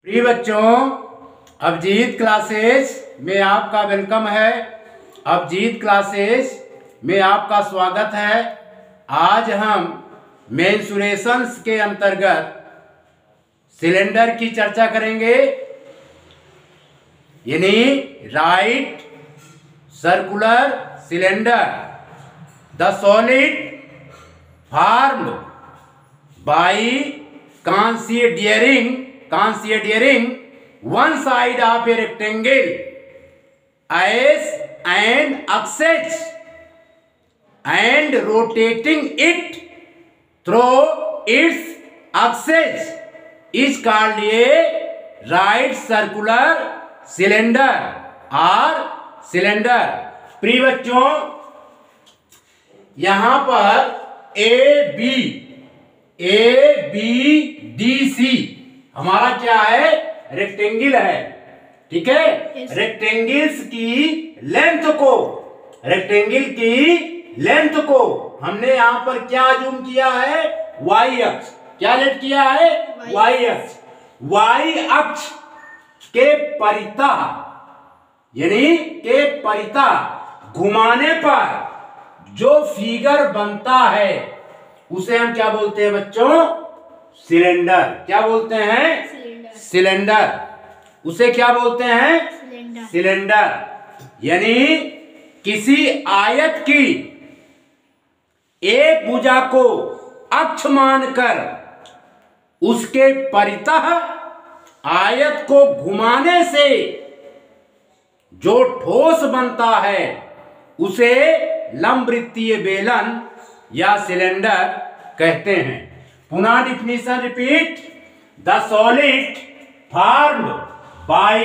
प्रिय बच्चों, अभिजीत क्लासेस में आपका वेलकम है। अभिजीत क्लासेस में आपका स्वागत है। आज हम मेंसुरेशंस के अंतर्गत सिलेंडर की चर्चा करेंगे, यानी right circular cylinder the solid formed bye considering one side of a rectangle as an axis and rotating it through its axis is called a right circular cylinder or cylinder। प्रिय बच्चों, यहां पर A B D C हमारा क्या है, rectangle है। ठीक है, रेक्टेंगल्स की लेंथ को हमने यहां पर क्या जूम किया है, वाई अक्ष। क्या लेट किया है, वाई अक्ष। वाई अक्ष के परितः, यानी के परितः घुमाने पर जो फिगर बनता है उसे हम क्या बोलते हैं बच्चों, सिलेंडर। क्या बोलते हैं, सिलेंडर। उसे क्या बोलते हैं, सिलेंडर। यानी किसी आयत की एक भुजा को अक्ष मानकर उसके परितः आयत को घुमाने से जो ठोस बनता है उसे लंबवृत्तीय बेलन या सिलेंडर कहते हैं। पुनः definition repeat, the solid formed by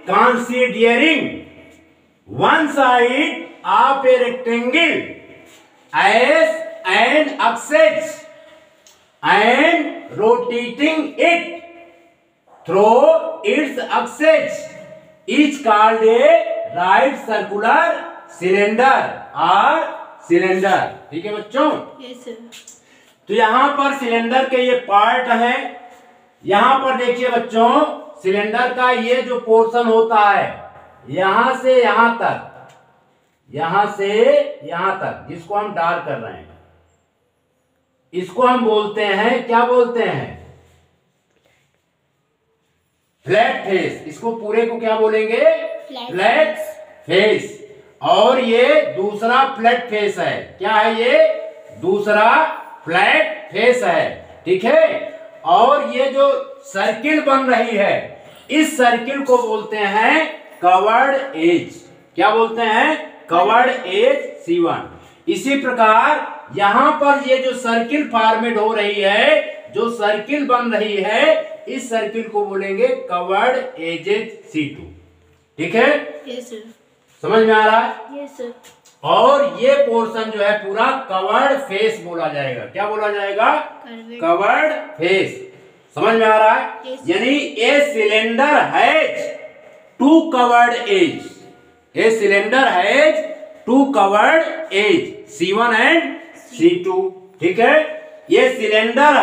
considering one side of a rectangle as an axis and rotating it through its axis is called a right circular cylinder और सिलेंडर। ठीक है बच्चों, yes, sir। तो यहां पर सिलेंडर के ये part हैं। यहां पर देखिए बच्चों, सिलेंडर का ये जो पोर्शन होता है यहां से यहां तक, यहां से यहां तक, जिसको हम डार्क कर रहे हैं, इसको हम बोलते हैं, क्या बोलते हैं, फ्लैट फेस। इसको पूरे को क्या बोलेंगे, फ्लैट फेस। और ये दूसरा फ्लैट फेस है। क्या है ये, दूसरा फ्लैट फेस है। ठीक है, और ये जो सर्किल बन रही है इस सर्किल को बोलते हैं कवर्ड एज। क्या बोलते हैं, कवर्ड एज C1। इसी प्रकार यहां पर ये जो सर्किल फॉर्मेट हो रही है, जो सर्किल बन रही है, इस सर्किल को बोलेंगे कवर्ड एजेज C2। ठीक है, yes, sir। समझ में आ रहा है, yes, sir। और ये पोर्शन जो है पूरा कवर्ड फेस बोला जाएगा। क्या बोला जाएगा, कवर्ड फेस। समझ में आ रहा है, yes, यानी a cylinder has two curved edge. A cylinder has two curved edge C1 and C2। ठीक है, ये cylinder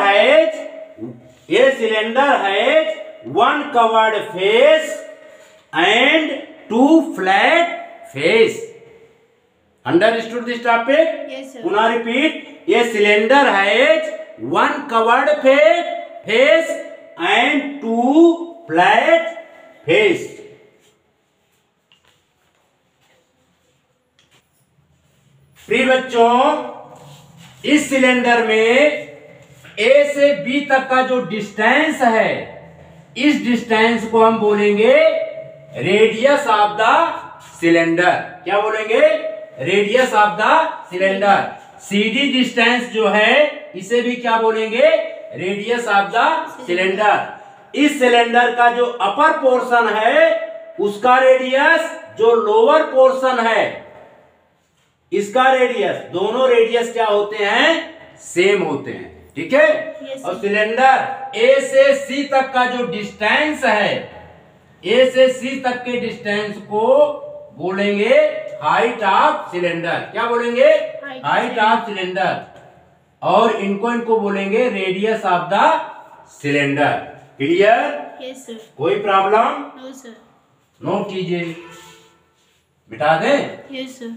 has one curved face and two flat face. Understood this topic? Yes, sir। पुनः रिपीट, ये cylinder has one curved face and two flat face. प्रिय बच्चों, इस cylinder में A से B तक का जो डिस्टेंस है, इस डिस्टेंस को हम बोलेंगे रेडियस ऑफ द सिलेंडर। क्या बोलेंगे, radius of the cylinder. CD distance जो है इसे भी क्या बोलेंगे, रेडियस ऑफ द सिलेंडर। इस सिलेंडर का जो अपर पोर्शन है उसका रेडियस, जो लोअर पोर्शन है इसका रेडियस, दोनों रेडियस क्या होते हैं, सेम होते हैं। ठीक है, yes, और सिलेंडर A से C तक का जो डिस्टेंस है, A से C तक के डिस्टेंस को बोलेंगे हाइट ऑफ सिलेंडर। क्या बोलेंगे, हाइट ऑफ सिलेंडर। और इनको बोलेंगे radius of the cylinder. Clear? Yes sir. कोई प्रॉब्लम? No sir. नोट कीजिए, मिटा दें। Yes sir.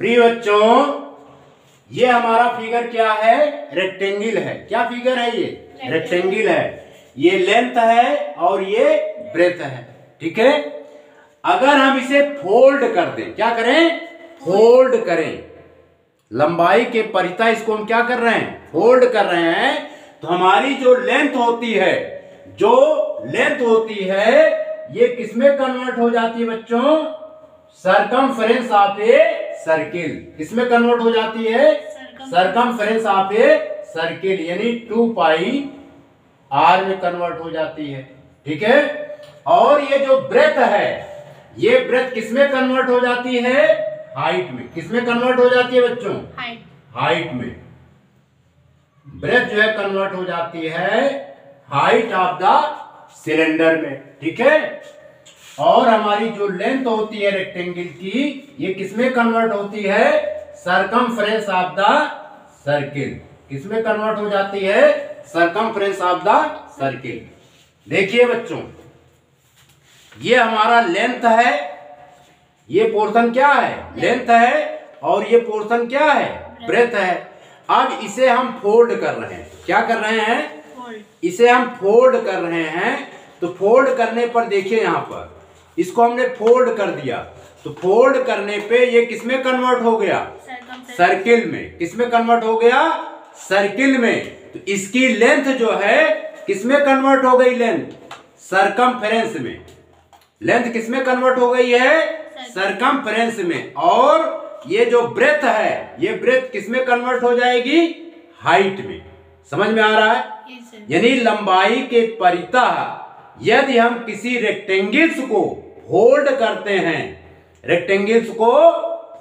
प्रिय बच्चों, ये हमारा फिगर क्या है? रेक्टेंगल है। क्या फिगर है ये? रेक्टेंगल है। ये लेंथ है और ये ब्रेथ है। ठीक है। अगर हम इसे फोल्ड कर दें, क्या करें? फोल्ड करें। लंबाई के परिता इसको हम क्या कर रहे हैं? फोल्ड कर रहे हैं। तो हमारी जो लेंथ होती है, ये किसमें कन्वर्ट हो जाती है बच्चों? Circumference of a circle. किसमें कन्वर्ट हो जाती है? सरकमफ्रेंस ऑफ ए सर्किल, यानी 2 पाई आर में कन्वर्ट हो जाती है। ठीक है। और ये जो ब्रेथ है, ये ब्रेथ किसमें कन्वर्ट हो जाती है? हाइट में। किसमें कन्वर्ट हो जाती है बच्चों? हाइट में। ब्रेथ जो है कन्वर्ट हो जाती है हाइट ऑफ द सिलेंडर में। ठीक है। और हमारी जो लेंथ होती है रेक्टेंगल की, ये किसमें कन्वर्ट होती है? Circumference of the circle. किसमें कन्वर्ट हो जाती है? Circumference of the circle. देखिए बच्चों, ये हमारा लेंथ है, ये पोर्शन क्या है? लेंथ है। और ये पोर्शन क्या है? ब्रेथ है। अब इसे हम फोल्ड कर रहे हैं। क्या कर रहे हैं? इसे हम फोल्ड कर रहे हैं। तो फोल्ड करने पर देखिए, यहां पर इसको हमने फोल्ड कर दिया, तो फोल्ड करने पे ये किसमें कन्वर्ट हो गया? सर्किल में। किसमें कन्वर्ट हो गया? सर्किल में। तो इसकी लेंथ जो है किसमें कन्वर्ट हो गई? लेंथ सरकमफ्रेंस में। लेंथ किसमें कन्वर्ट हो गई है? सरकमफ्रेंस में। और ये जो ब्रेथ है, ये ब्रेथ किसमें कन्वर्ट हो जाएगी? हाइट में। समझ में आ रहा है? यानी लंबाई के परिता यदि हम किसी रेक्टेंगल्स को फोल्ड करते हैं, रेक्टेंगल्स को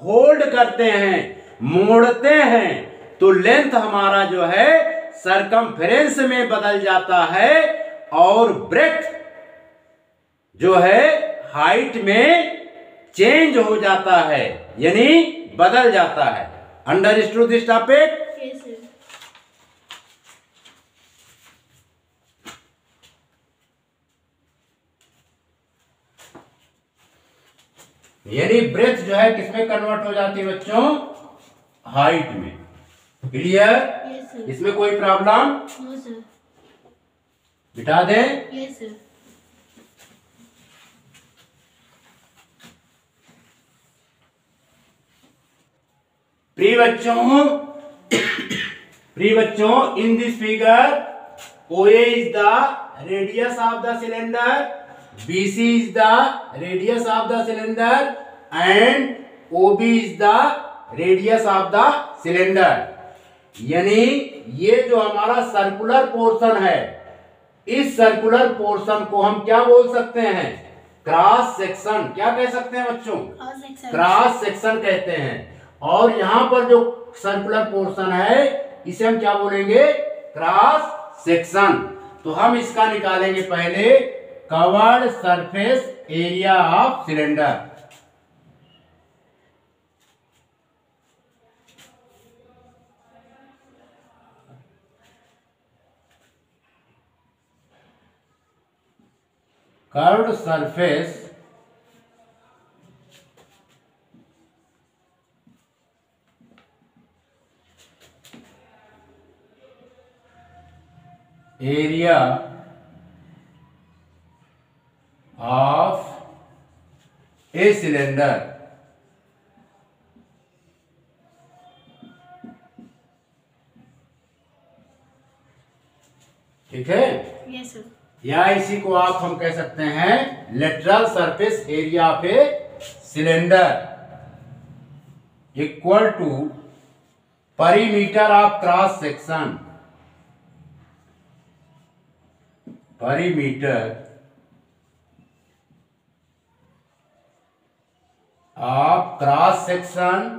फोल्ड करते हैं, मोड़ते हैं, तो लेंथ हमारा जो है सरकमफ्रेंस में बदल जाता है और ब्रेथ जो है हाइट में चेंज हो जाता है, यानी बदल जाता है। Understood this topic? यानी ब्रेथ जो है किसमें कन्वर्ट हो जाती है बच्चों? हाइट में। क्लियर? इसमें कोई प्रॉब्लम? No sir. बिठा दें? Yes sir. प्रिय बच्चों, in this figure OA is the radius of the cylinder, BC is the radius of the cylinder and OB is the radius of the cylinder। यानी ये जो हमारा सर्कुलर पोर्शन है, इस सर्कुलर पोर्शन को हम क्या बोल सकते हैं? Cross section. क्या कह सकते हैं बच्चों? क्रॉस सेक्शन कहते हैं। और यहां पर जो सर्कुलर पोर्शन है, इसे हम क्या बोलेंगे? Cross section. तो हम इसका निकालेंगे पहले curved surface area of cylinder. Curved surface area of a cylinder. ठीक है? Yes sir. या इसी को हम कह सकते हैं lateral surface area of a cylinder equal to perimeter of cross section. Perimeter of cross section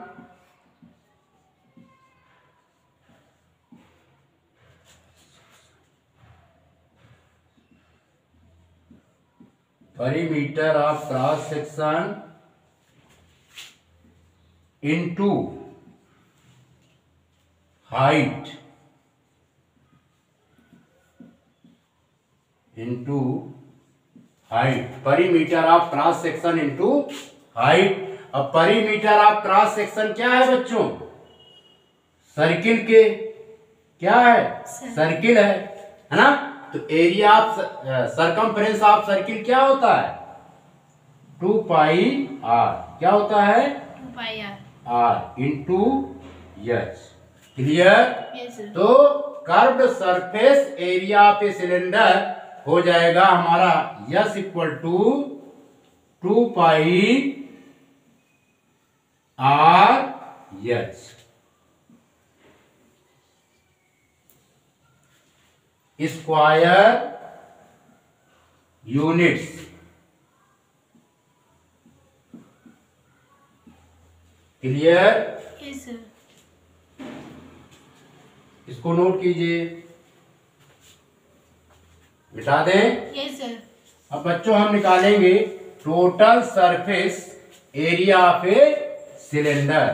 perimeter of cross section into height into height, perimeter of cross section into height. अब perimeter of cross section क्या है बच्चों? Circle के क्या है? Circle है ना? तो area of circumference of circle क्या होता है? 2 पाई आर। क्या होता है? 2 pi r into h. Clear? तो curved surface area of a cylinder हो जाएगा हमारा yes equal to 2 pi R H. Square units. Clear? Yes sir. इसको नोट कीजिए, मिटा दें। Yes sir. अब बच्चों हम निकालेंगे total surface area of a cylinder.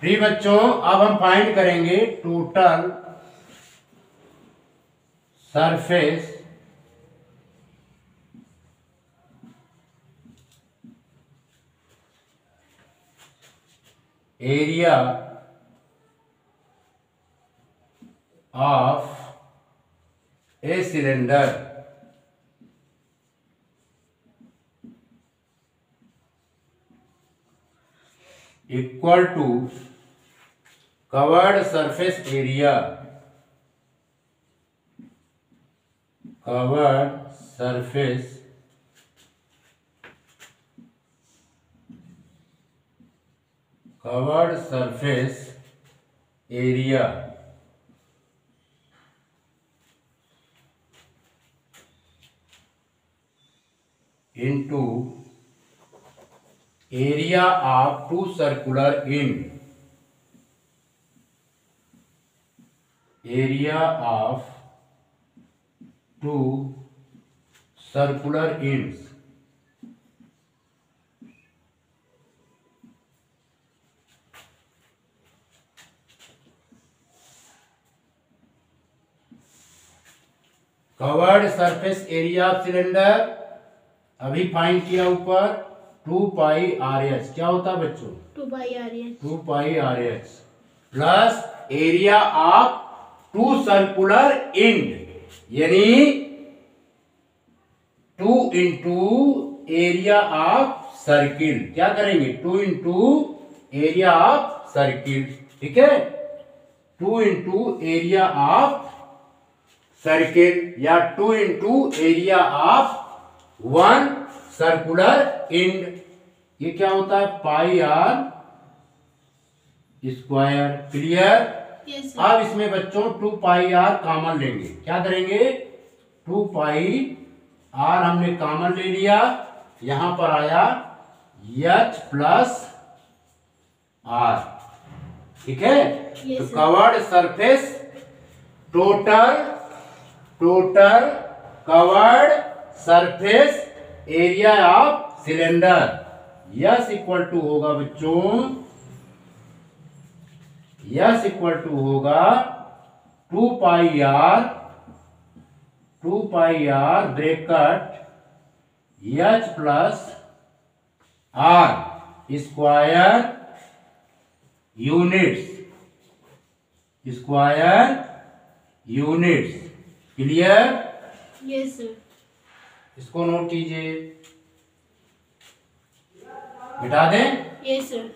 प्रिय बच्चों, अब हम फाइंड करेंगे total surface area of a cylinder. Equal to curved surface area, curved surface area into area of 2 circular and, area of 2 circular ends. Covered surface area of cylinder अभी find किया ऊपर 2 pi R H. क्या होता है बच्चों? 2 pi are H. 2 pi are H plus area of 2 circular end, यानी 2 into area of circle. क्या करेंगे? 2 इंटू एरिया ऑफ सर्किल। ठीक है, 2 इंटू एरिया ऑफ सर्किल या 2 into area of 1 circular and. ये क्या होता है? Pi are square. Clear? Yes. अब इसमें बच्चों 2 पाई आर कॉमन लेंगे। क्या करेंगे? 2 पाई आर हमने कॉमन ले लिया, यहां पर आया एच प्लस आर। ठीक है, तो curved surface total curved surface area of cylinder yes equal to होगा बच्चों, यस इक्वल टू होगा 2 pi R bracket H plus R square units. Clear? Yes sir. इसको नोट कीजिए, मिटा दें। Yes sir.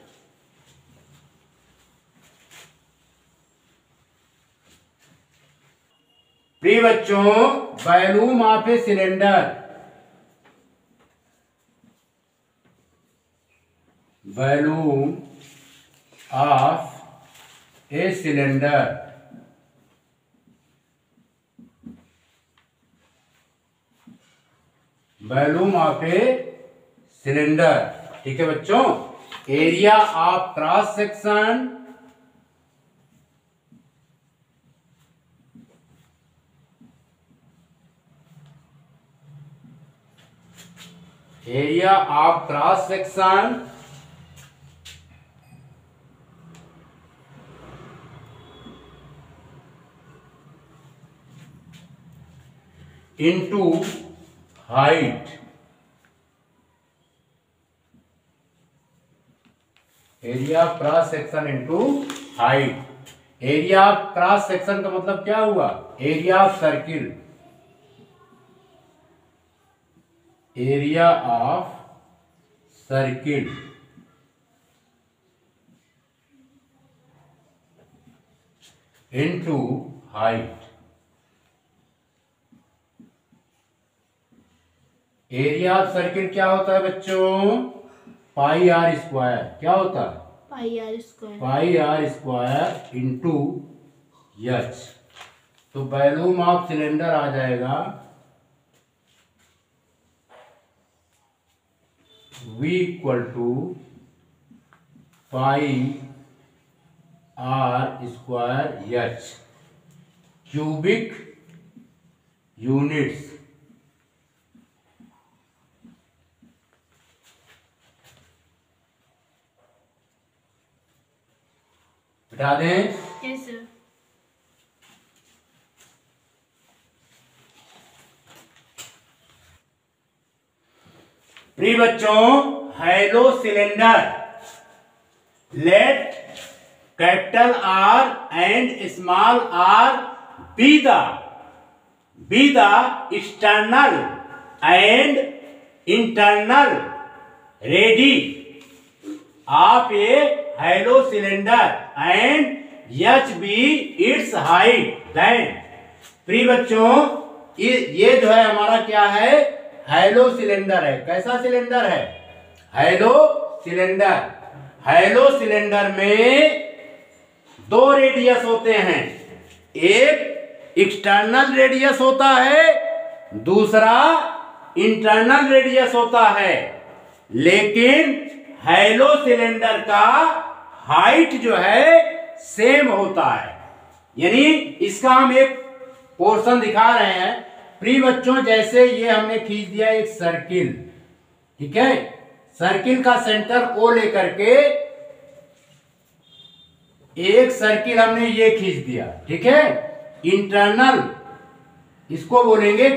प्रिय बच्चों, volume of a cylinder, volume of a cylinder volume of a cylinder. ठीक है बच्चों, area of cross section into height. Area of cross section into height. Area of cross section का मतलब क्या हुआ? Area of circle. Area of circle into height. Area of circle क्या होता है बच्चों? Pi are square. क्या होता है? Pi are square. Pi are square into H. तो वॉल्यूम ऑफ सिलेंडर आ जाएगा V equal to pi are square H cubic units. बता दें। Yes sir. प्रिय बच्चों, hollow cylinder, let capital R and small R be the external and internal ready of a hollow cylinder and h be its height then. प्रिय बच्चों, ये जो है हमारा क्या है? हैलो सिलेंडर है। कैसा सिलेंडर है? Hello cylinder. हैलो सिलेंडर में दो रेडियस होते हैं, एक एक्सटर्नल रेडियस होता है, दूसरा इंटरनल रेडियस होता है। लेकिन हैलो सिलेंडर का हाइट जो है सेम होता है। यानी इसका हम एक पोर्शन दिखा रहे हैं। प्रिय बच्चों, जैसे ये हमने खींच दिया एक सर्किल, ठीक है? सर्किल का सेंटर ओ लेकर के एक सर्किल हमने ये खींच दिया, ठीक है? इंटरनल इसको बोलेंगे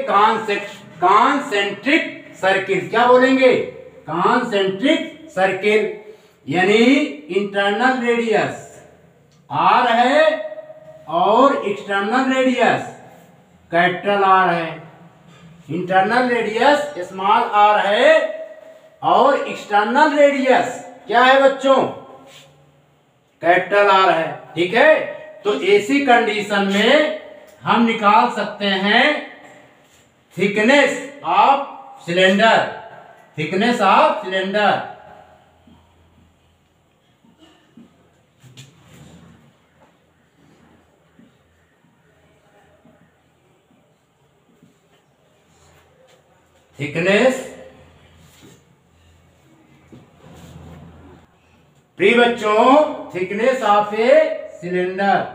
कॉन्सेंट्रिक सर्किल। क्या बोलेंगे? Concentric circle. यानी इंटरनल रेडियस आर है और एक्सटर्नल रेडियस कैपिटल आर है। इंटरनल रेडियस स्मॉल आर है और एक्सटर्नल रेडियस क्या है बच्चों? कैपिटल आर है, ठीक है? तो ऐसी कंडीशन में हम निकाल सकते हैं thickness of cylinder. Thickness of cylinder thickness. प्रिय बच्चों, थिकनेस ऑफ ए सिलेंडर।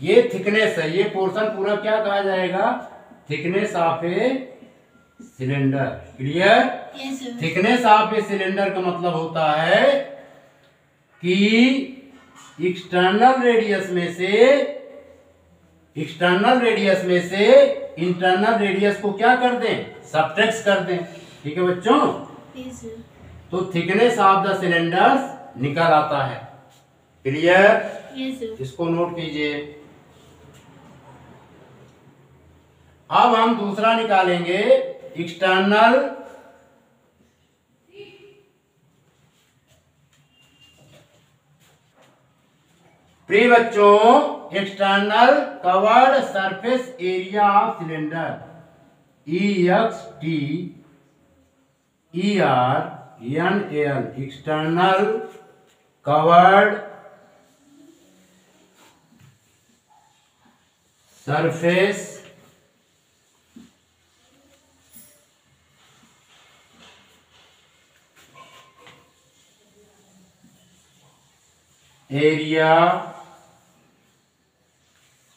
ये थिकनेस है। ये पोर्शन पूरा क्या कहा जाएगा? Thickness of a cylinder. Clear? Yes sir. Thickness of a cylinder का मतलब होता है कि एक्सटर्नल रेडियस में से इंटरनल रेडियस को क्या कर दें? सब्ट्रैक्ट कर दें। ठीक है बच्चों? Yes sir. तो थिकनेस ऑफ द सिलेंडर निकल आता है। क्लियर? Yes sir. इसको नोट कीजिए। अब हम दूसरा निकालेंगे, एक्सटर्नल प्रिय बच्चों, external curved surface area of cylinder EXT ERNAL external curved surface area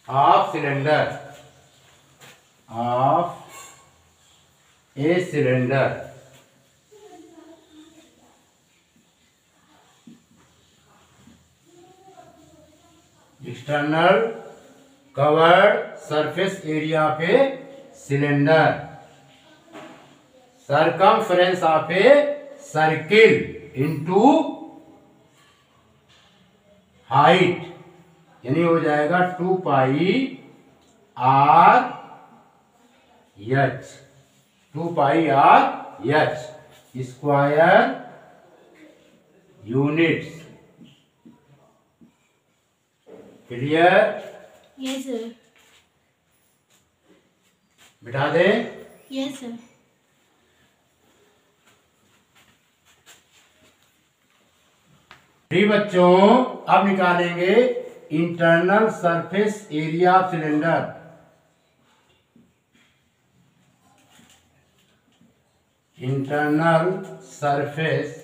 of cylinder of a cylinder external curved surface area पे cylinder, circumference of a circle into height, यानी हो जाएगा 2 pi are H, 2 pi R H square units. Clear? Yes sir. बिठा दें। Yes sir. जी बच्चों, अब निकालेंगे internal surface area cylinder. Internal surface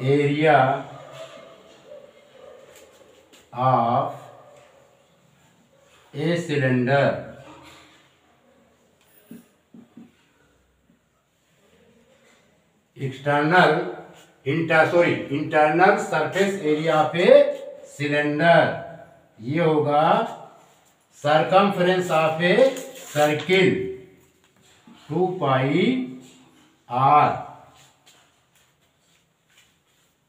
area of a cylinder. Internal surface area पे सिलेंडर, ये होगा circumference of a circle 2 pi are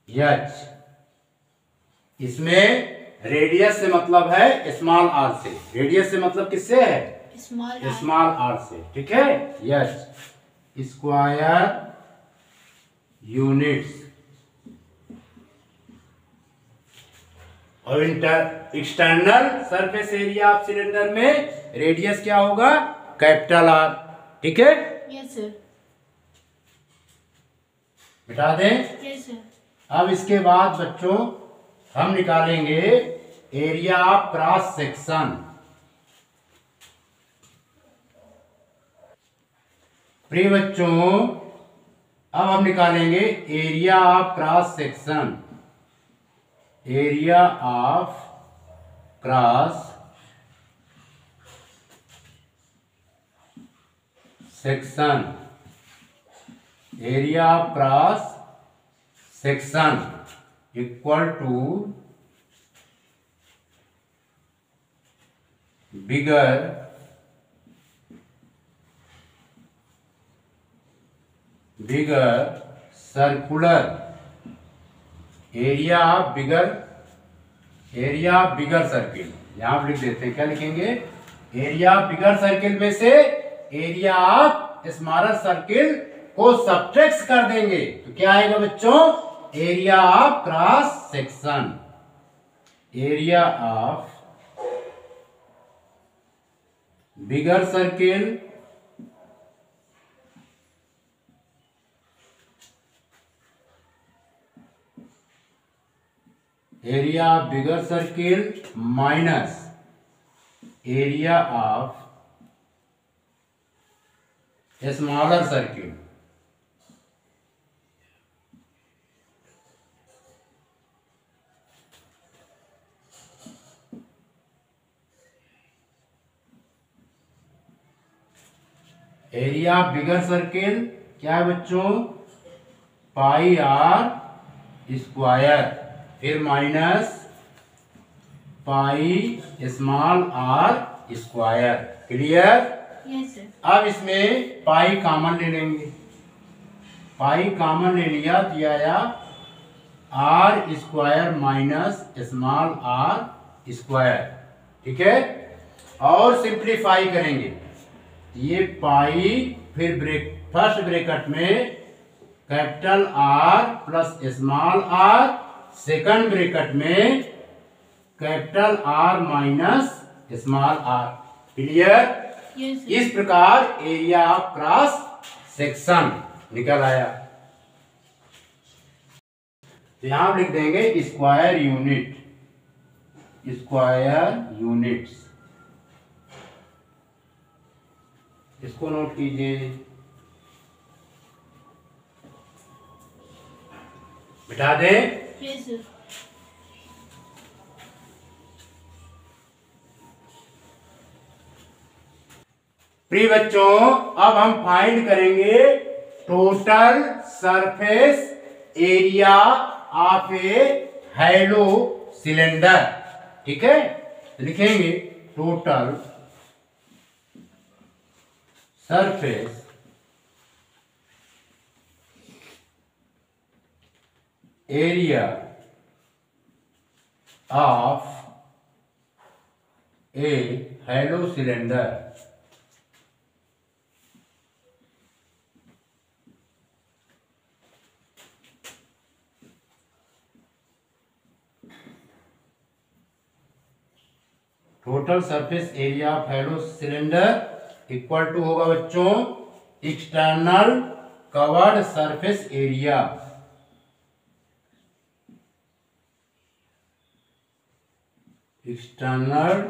H. इसमें रेडियस से मतलब है स्मॉल आर से, रेडियस से मतलब किससे है? स्मॉल आर से, ठीक है। एच स्क्वायर यूनिट्स, और external surface area of cylinder में रेडियस क्या होगा? कैपिटल आर, ठीक है। Yes sir. बिठा दें। Yes sir. अब इसके बाद बच्चों हम निकालेंगे एरिया ऑफ क्रॉस सेक्शन। प्रिय बच्चों, अब हम निकालेंगे area of cross section. Area of cross section, area of cross section equal to bigger circular area of bigger circle. यहां पर लिख देते हैं, क्या लिखेंगे? एरिया ऑफ बिगर सर्किल में से एरिया ऑफ स्मॉलर सर्किल को सब्ट्रैक्ट कर देंगे तो क्या आएगा बच्चों? Area of cross section. Area of bigger circle minus area of smaller circle. Area of bigger circle क्या है बच्चों? पाई आर स्क्वायर, फिर minus pi small are square. Clear? Yes sir. अब इसमें पाई कॉमन ले लेंगे। पाई कॉमन ले लिया तो ये आया R square minus small are square, ठीक है। और सिंप्लीफाई करेंगे, ये पाई, फिर फर्स्ट ब्रैकेट में capital R plus small R, second bracket में capital R minus small R. Clear? Yes sir. इस प्रकार एरिया ऑफ क्रॉस सेक्शन निकल आया। तो यहां लिख देंगे स्क्वायर यूनिट्स। इसको नोट कीजिए। बिठा दें। Yes sir. प्रिय बच्चों अब हम फाइंड करेंगे total surface area of a hollow cylinder. ठीक है, लिखेंगे total surface area of a hollow cylinder. Total surface area of hollow cylinder equal to होगा बच्चों external curved surface area. External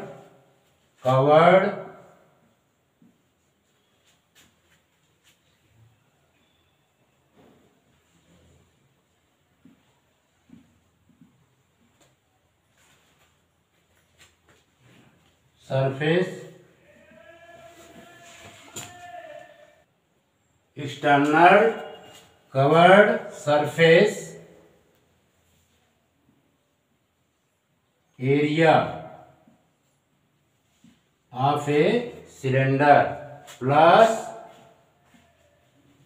curved surface external curved surface area of a cylinder plus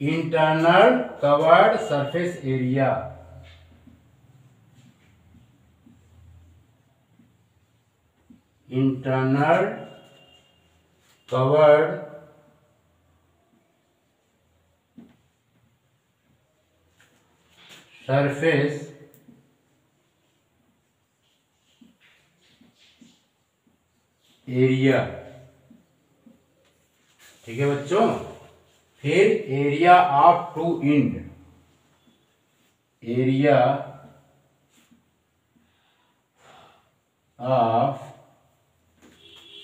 internal curved surface area. Internal curved surface area. ठीक है बच्चों, फिर area of two and, area of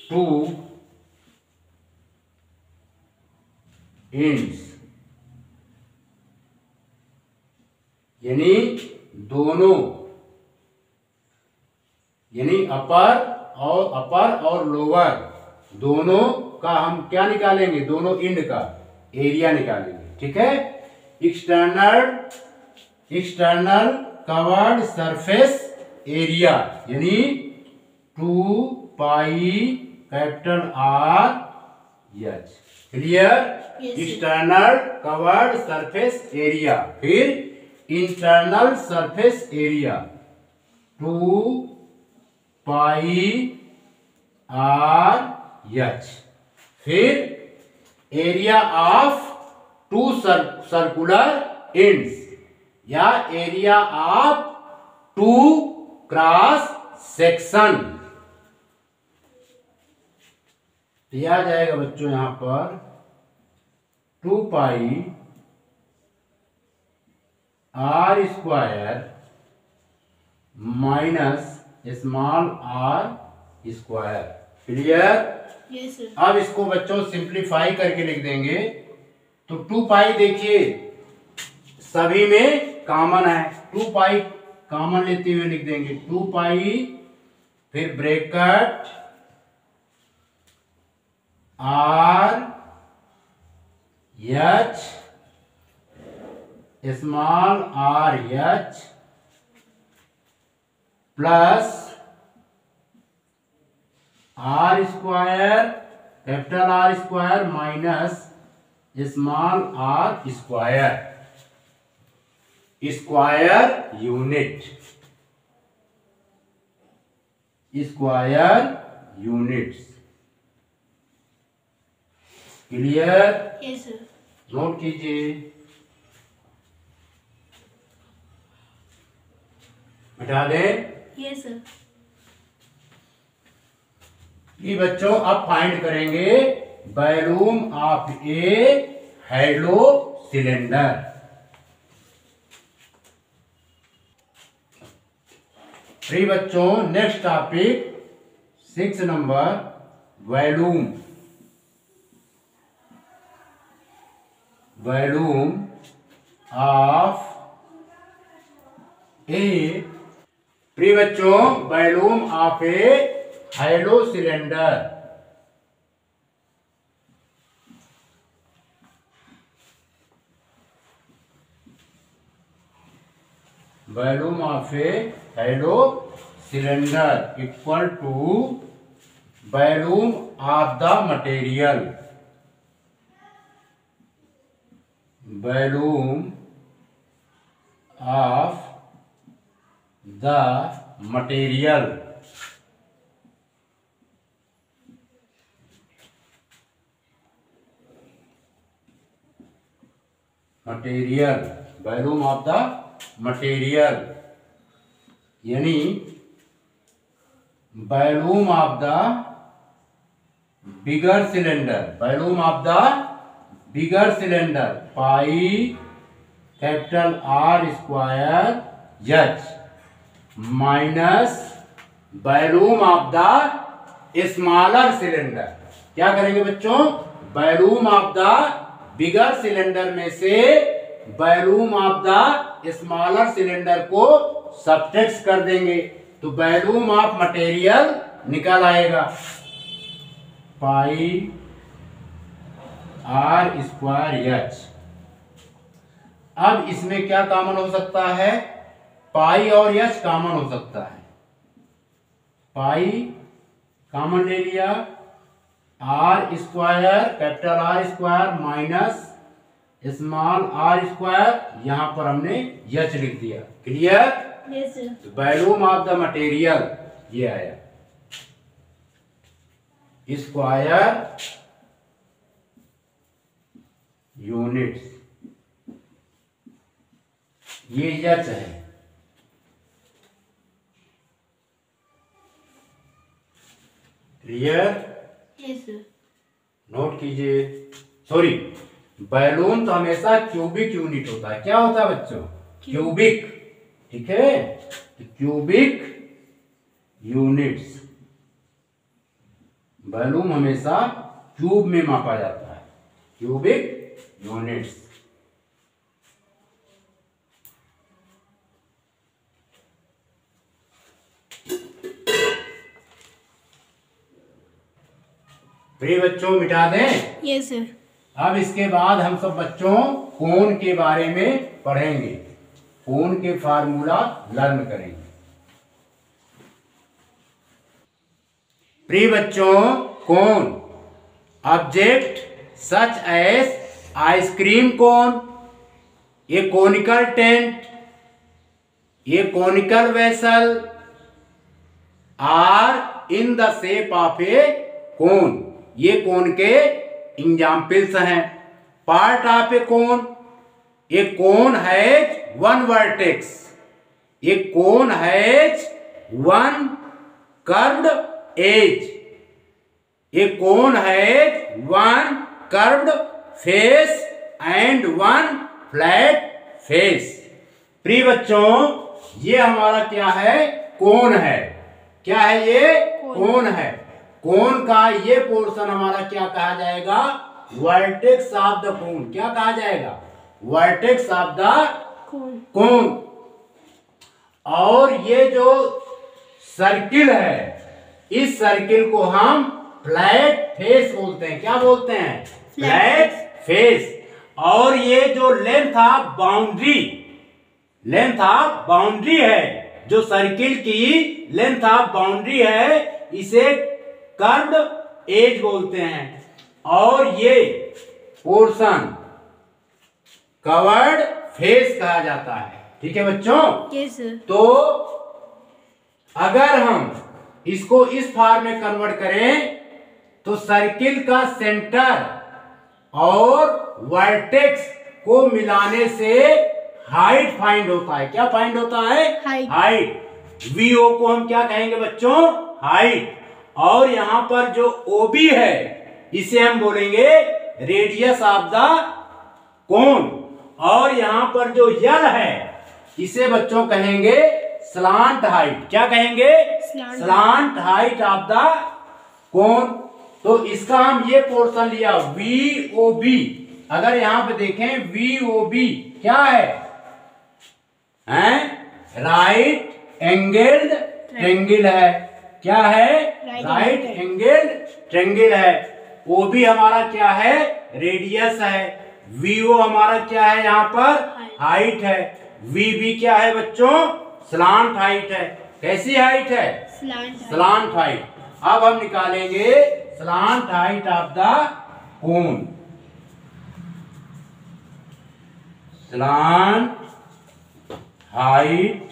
two ends, यानी दोनों, यानी अपर और lower दोनों का हम क्या निकालेंगे, दोनों एंड का एरिया निकालेंगे। ठीक है, एक्सटर्नल कवर्ड सरफेस एरिया यानी 2 pi capital R H. Clear? External curved surface area, फिर internal surface area 2 pi are H, फिर area of two circular ends या area of two cross section. दिया जाएगा बच्चों यहां पर 2 pi are square minus small are square. Clear? Yes sir. अब इसको बच्चों सिंप्लीफाई करके लिख देंगे तो 2 पाई देखिए सभी में कॉमन है, 2 पाई कॉमन लेते हुए लिख देंगे 2 पाई, फिर bracket R H small R H plus R square capital are square minus small are square, square unit, square units. Clear? Yes sir. Note कीजिए, मिटा दें। Yes sir. ये बच्चों अब फाइंड करेंगे volume of a hollow cylinder. प्रिय बच्चों next topic 6 number volume, volume of a. प्रिय बच्चों volume of a hollow cylinder, volume of a hollow cylinder equal to volume of the material, volume of the material. Material, volume of the material यानी volume of the bigger cylinder, volume of the bigger cylinder pi capital are square H minus volume of the smaller cylinder. क्या करेंगे बच्चों? Volume of the bigger cylinder में से volume of the smaller cylinder को subtract कर देंगे तो volume of material निकल आएगा पाई आर स्क्वायर एच। अब इसमें क्या कॉमन हो सकता है? पाई और एच कॉमन हो सकता है। पाई कॉमन ले लिया, r square capital are square minus small are square, यहां पर हमने एच लिख दिया। Clear? Yes sir. Volume of the material ये आया स्क्वायर यूनिट्स, ये एच है। क्लियर? Yes sir. नोट कीजिए। सॉरी, बैलून तो हमेशा क्यूबिक यूनिट होता है। क्या होता है बच्चों? क्यूबिक। ठीक है, तो क्यूबिक यूनिट्स, बैलून हमेशा क्यूब में मापा जाता है, क्यूबिक यूनिट्स। प्रिय बच्चों मिटा दें। Yes sir. अब इसके बाद हम सब बच्चों कोण के बारे में पढ़ेंगे, कोण के फार्मूला लर्न करेंगे। प्रिय बच्चों, cone object such as ice cream cone, ये कोनिकल टेंट, ये conical vessel are in the shape of a cone, ये कोन के एग्जाम्पल्स हैं। Part of a cone, a cone has one vertex, a cone has one curved edge, a cone has one curved face and one flat face. प्रिय बच्चों, ये हमारा क्या है? कोन है। क्या है ये? कोन है। कोन का ये पोर्शन हमारा क्या कहा जाएगा? Vertex of the cone. क्या कहा जाएगा? वर्टेक्स ऑफ द कोन। और ये जो सर्किल है, इस सर्किल को हम फ्लैट फेस बोलते हैं। क्या बोलते हैं? Flat face. और ये जो length of boundary, length of boundary है, जो सर्किल की लेंथ ऑफ बाउंड्री है, इसे कर्व्ड एज बोलते हैं। और ये पोर्शन कवर्ड फेस कहा जाता है। ठीक है बच्चों? Yes sir. तो अगर हम इसको इस फॉर्म में कन्वर्ट करें तो सर्किल का सेंटर और वर्टेक्स को मिलाने से हाइट फाइंड होता है। क्या फाइंड होता है? हाइट। वीओ को हम क्या कहेंगे बच्चों? हाइट। और यहां पर जो ओबी है, इसे हम बोलेंगे रेडियस ऑफ द कोन। और यहां पर जो यल है, इसे बच्चों कहेंगे स्लांट हाइट। क्या कहेंगे? स्लांट हाइट ऑफ द कोन। तो इसका हम ये पोर्शन लिया VOB। अगर यहां पे देखें VOB क्या है? राइट एंगल्ड ट्रायंगल है। क्या है? राइट एंगल्ड ट्रायंगल है। OB हमारा क्या है? रेडियस है। VO हमारा क्या है? यहाँ पर हाइट है। वी बी क्या है बच्चों? स्लांट हाइट है। कैसी हाइट है? Slant height. अब हम निकालेंगे slant height of the cone. Slant height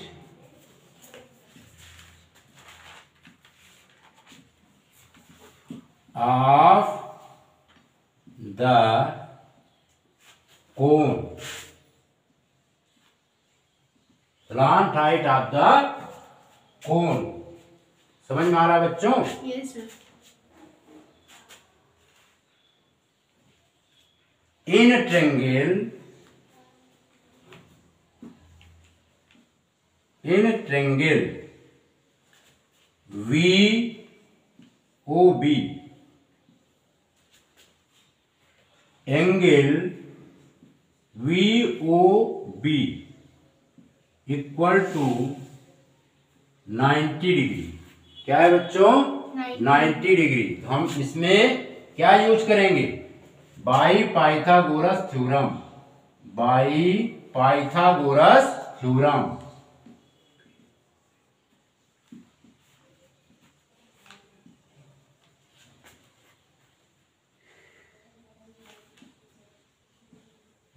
of the cone. Slant height of the cone. समझ में आ रहा है बच्चों? Yes sir. In triangle V O B angle V O B equal to 90 degree. क्या है बच्चों? 90 डिग्री। तो हम इसमें क्या यूज करेंगे? By Pythagoras theorem. By Pythagoras theorem.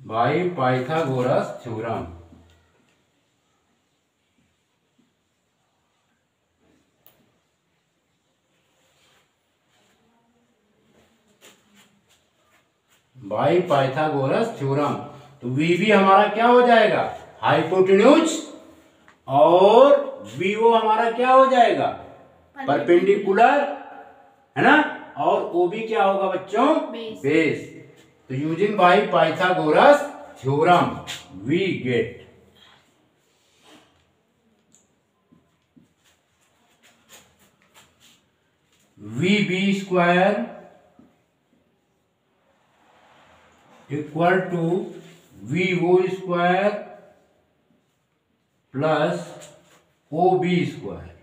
By Pythagoras theorem. By Pythagoras theorem. तो वी बी हमारा क्या हो जाएगा? हाइपोटेन्यूज। और वी ओ हमारा क्या हो जाएगा? परपेंडिकुलर, है ना। और ओ बी क्या होगा बच्चों? बेस। तो using by Pythagoras theorem we get V B square equal to V O square plus O B square.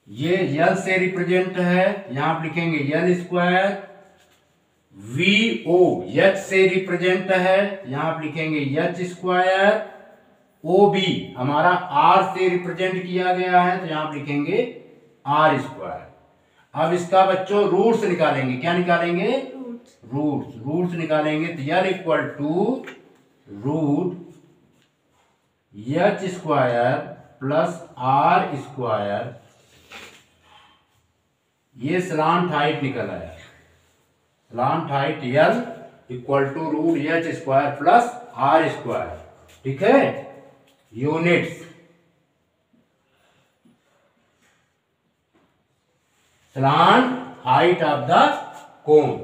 ये यल से रिप्रेजेंट है, यहां आप लिखेंगे l square. V O h से रिप्रेजेंट है, यहां आप लिखेंगे एच स्क्वायर। ओ बी हमारा आर से रिप्रेजेंट किया गया है, तो यहां आप लिखेंगे आर स्क्वायर। अब इसका बच्चों रूट्स निकालेंगे। क्या निकालेंगे? रूट्स निकालेंगे। तो L equal to root H square plus R square. ये स्लांट हाइट निकल आया। Slant height L equal to root H square plus R square. ठीक है। Units slant height of the cone.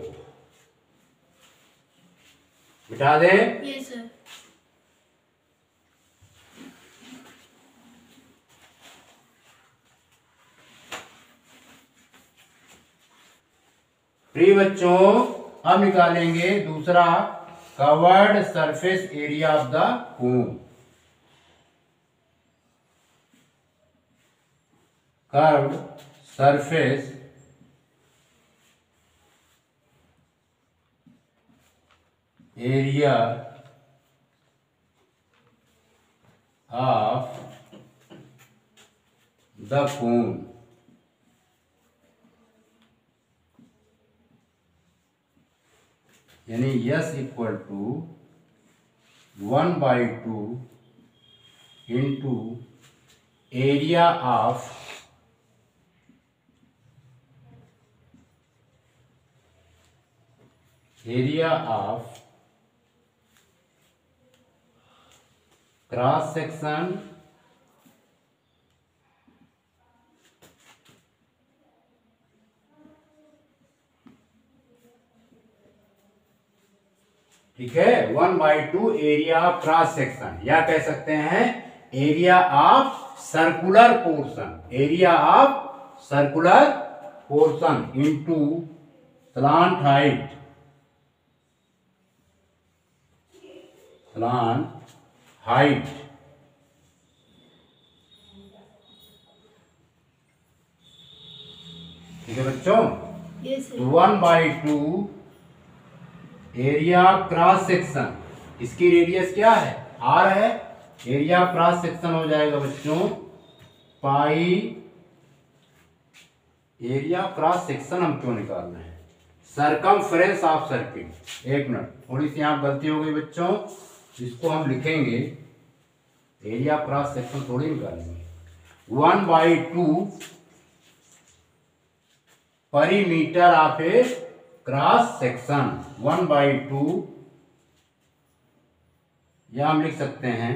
बिठा दें? Yes sir. प्रिय बच्चों, अब निकालेंगे दूसरा curved surface area of the cone. Curved surface area of the cone. यानी yes equal to 1/2 into area of cross section ठीक है। 1/2 एरिया ऑफ क्रॉस सेक्शन, या कह सकते हैं area of circular portion. Area of circular portion into slant height. Slant height ठीक है बच्चों। Yes sir. 1/2 area cross section इसकी रेडियस क्या है, आर है। एरिया क्रॉस सेक्शन हो जाएगा बच्चों पाई, एरिया क्रॉस सेक्शन हम क्यों निकाल रहे हैं, सरकमफ्रेंस ऑफ सर्किल। एक मिनट, थोड़ी सी यहाँ गलती हो गई बच्चों, इसको हम लिखेंगे, एरिया क्रॉस सेक्शन थोड़ी निकालेंगे। 1/2 परिमीटर ऑफ ए क्रॉस सेक्शन, 1/2 या हम लिख सकते हैं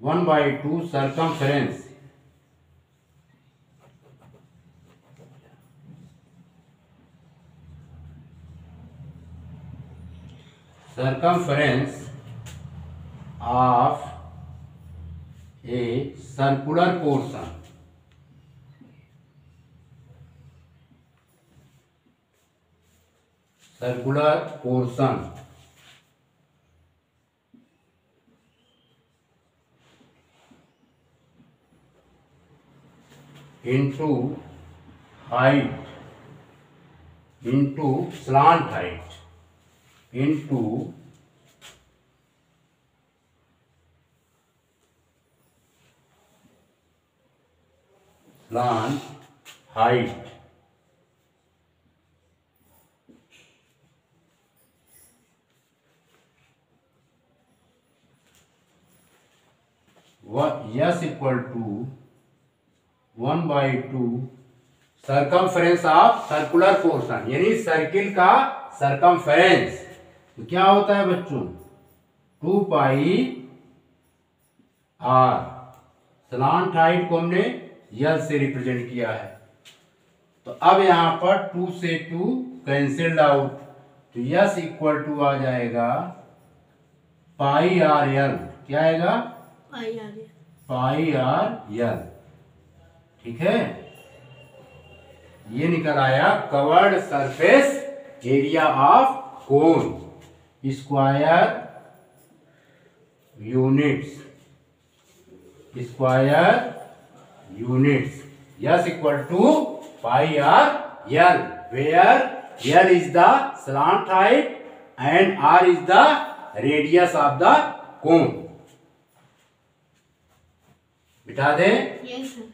1/2 circumference, circumference of a circular portion, circular portion into height, into slant height, into slant height, S equal to 1/2 circumference of circular portion, यानी सर्किल का circumference. तो क्या होता है बच्चों 2 पाई आर, स्लांट हाइट को हमने यल से रिप्रेजेंट किया है। तो अब यहां पर 2 से 2 कैंसिल्ड आउट, तो यस इक्वल टू आ जाएगा पाई आर यल। क्या आएगा, पाई आर यल। ठीक है, ये निकल आया curved surface area of cone, square units, square units. Yes equal to pi are l, where l is the slant height and r is the radius of the cone. बिठा दे। Yes sir.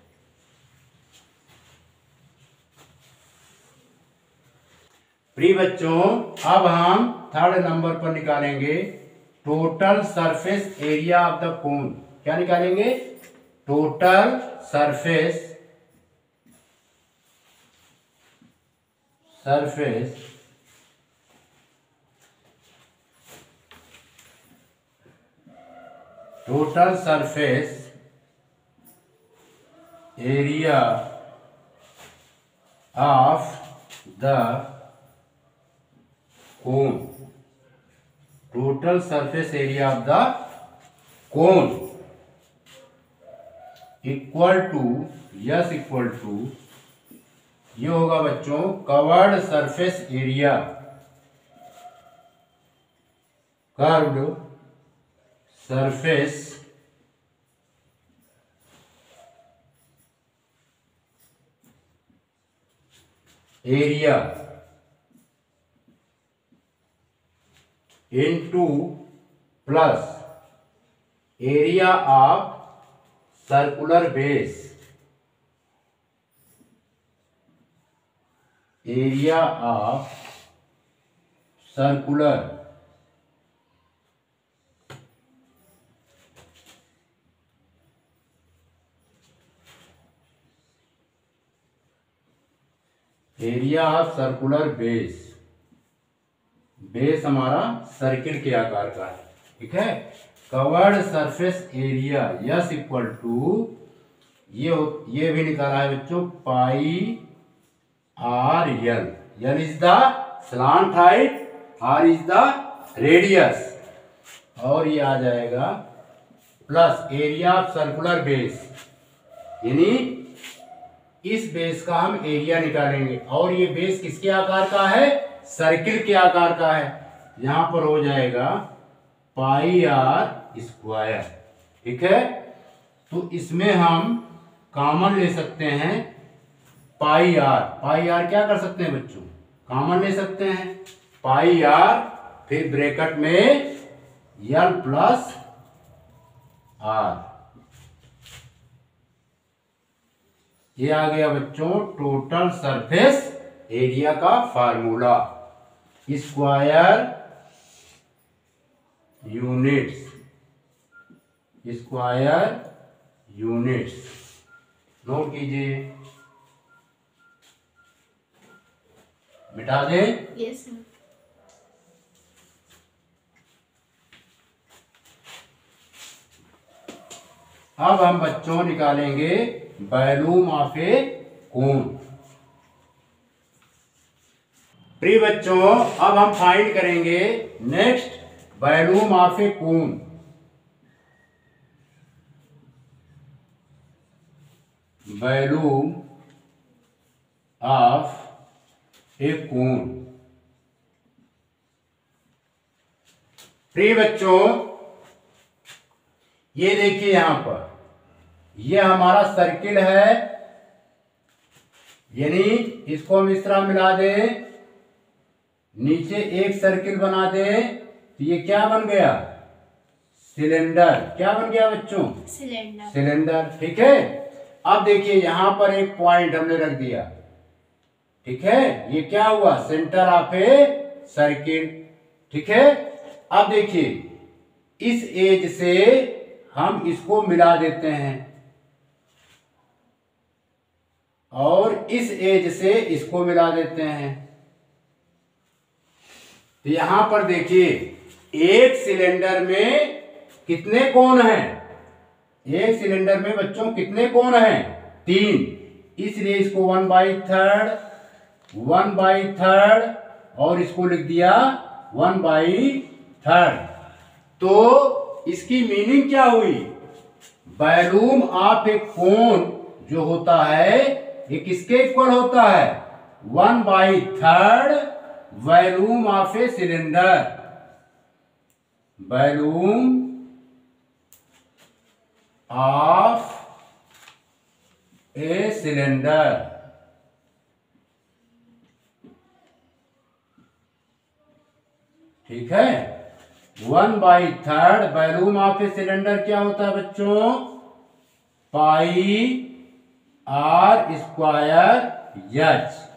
प्रिय बच्चों, अब हम third number पर निकालेंगे total surface area of the cone. क्या निकालेंगे, total surface total surface area of the cone, total surface area of the cone equal to, yes equal to, ये होगा बच्चों covered surface area, curved surface area into plus area of circular base, area of circular area of circular base, base हमारा circle के आकार का है। ठीक है, covered surface area yes equal to, ये भी निकाला है बच्चों pi are L, L is the slant height, R is the radius, और ये आ जाएगा plus area of circular base, यानी इस बेस का हम एरिया निकालेंगे, और ये बेस किसके आकार का है, सर्किल के आकार का है। यहां पर हो जाएगा पाई आर स्क्वायर। ठीक है, तो इसमें हम कॉमन ले सकते हैं पाई आर, पाई आर क्या कर सकते हैं बच्चों, कॉमन ले सकते हैं पाई आर, फिर ब्रैकेट में L प्लस R। ये आ गया बच्चों टोटल सरफेस एरिया का formula. Square units, square units note कीजिए, मिटा दें। Yes sir. अब हम बच्चों निकालेंगे वॉल्यूम ऑफ ए कोन। प्रिय बच्चों अब हम फाइंड करेंगे next volume of a cone. Volume of a cone. प्रिय बच्चों ये देखिए यहां पर ये हमारा सर्किल है, यानी इसको हम इस तरह मिला दें, नीचे एक सर्किल बना दें तो ये क्या बन गया? सिलेंडर। क्या बन गया बच्चों? सिलेंडर। सिलेंडर, ठीक है। अब देखिए यहां पर एक पॉइंट हमने रख दिया, ठीक है। ये क्या हुआ? सेंटर ऑफ ए सर्किल, ठीक है। अब देखिए इस एज से हम इसको मिला देते हैं और इस एज से इसको मिला देते हैं। तो यहां पर देखिए एक सिलेंडर में कितने कोण हैं? एक सिलेंडर में बच्चों कितने कोण हैं? 3। इसलिए इसको 1/3, 1/3 और इसको लिख दिया 1/3। तो इसकी मीनिंग क्या हुई? वॉल्यूम ऑफ ए कोन जो होता है ये किसके इक्वल होता है? 1/3 volume of a cylinder. Volume of a cylinder, ठीक है। 1/3 वॉल्यूम ऑफ ए सिलेंडर क्या होता है बच्चों? Pi are square H.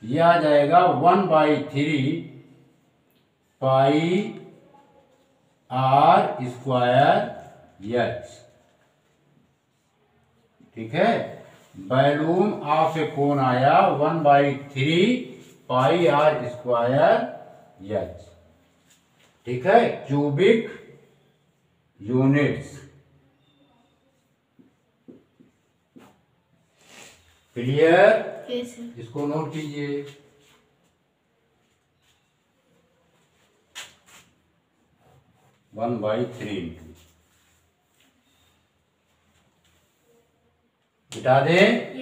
यह आ जाएगा 1/3 पाई आर स्क्वायर एच, ठीक है। वॉल्यूम ऑफ ए कोन आया 1/3 पाई आर स्क्वायर एच, ठीक है। Cubic units. क्लियर? इसको नोट कीजिए। वन बाई 3 मिटा दें।